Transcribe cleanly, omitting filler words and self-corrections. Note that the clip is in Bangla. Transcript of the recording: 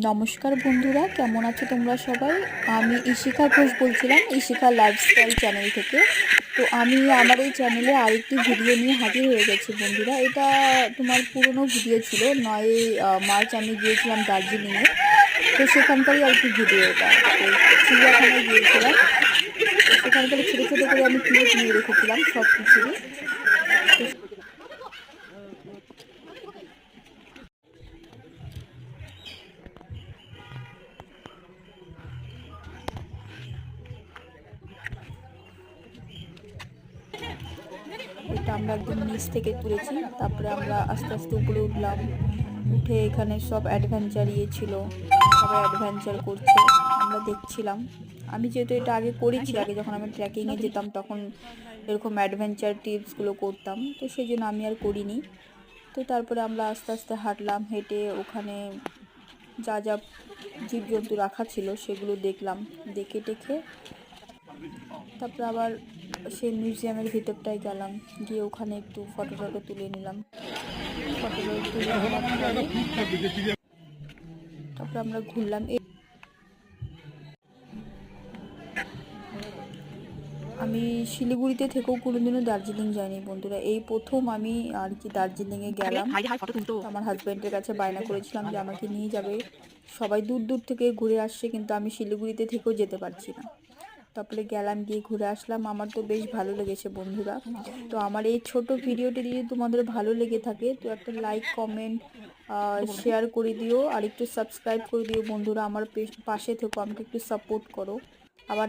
নমস্কার বন্ধুরা, কেমন আছো তোমরা সবাই? আমি ইশিকা ঘোষ বলছিলাম, ইশিকা লাইফস্টাইল চ্যানেল থেকে। তো আমি আমার এই চ্যানেলে আরেকটি ভিডিও নিয়ে হাজির হয়ে গেছি বন্ধুরা। এটা তোমার পুরনো ভিডিও ছিল। 9 মার্চ আমি গিয়েছিলাম দার্জিলিংয়ে। তো সেখানকারই আর কি ভিডিও এটা। তো চিড়িয়াখানায় গিয়েছিলাম। তো সেখানকার ছোটো ছোটো করে আমি ক্লিপ নিয়ে রেখেছিলাম সব কিছুরই। তো এটা আমরা একদম নিচ থেকে তুলেছি। তারপরে আমরা আস্তে আস্তে উপরে উঠলাম। উঠে এখানে সব অ্যাডভেঞ্চার ছিল, সবাই অ্যাডভেঞ্চার করছে, আমরা দেখছিলাম। আমি যেহেতু এটা আগে করেছি, আগে যখন আমি ট্রেকিংয়ে যেতাম তখন এরকম অ্যাডভেঞ্চার টিপসগুলো করতাম, তো সেই জন্য আমি আর করিনি। তো তারপরে আমরা আস্তে আস্তে হাঁটলাম, হেঁটে ওখানে যা যা জীবজন্তু রাখা ছিল সেগুলো দেখলাম, দেখে টেখে তারপরে আবার সেই মিউজিয়ামের ভিতরটায় গেলাম, গিয়ে ওখানে একটু ফটো টটো তুলে নিলাম। ফটো তুলে নেওয়ার পরে তারপরে আমরা ঘুরলাম। আমি শিলিগুড়িতে থেকেও কোনোদিনও দার্জিলিং যাইনি বন্ধুরা, এই প্রথম আমি আর কি দার্জিলিংয়ে গেলাম। আমার হাজব্যান্ডের কাছে বায়না করেছিলাম যে আমাকে নিয়ে যাবে। সবাই দূর দূর থেকে ঘুরে আসছে, কিন্তু আমি শিলিগুড়িতে থেকেও যেতে পারছি না। তারপরে গেলাম, গিয়ে ঘুরে আসলাম। আমার তো বেশ ভালো লেগেছে বন্ধুরা। তো আমার এই ছোট ভিডিওটি যদি তোমাদের ভালো লেগে থাকে তো একটা লাইক, কমেন্ট, শেয়ার করে দিও, আর একটু সাবস্ক্রাইব করে দিও বন্ধুরা। আমার পাশে থেকো, আমাকে একটু সাপোর্ট করো। আবার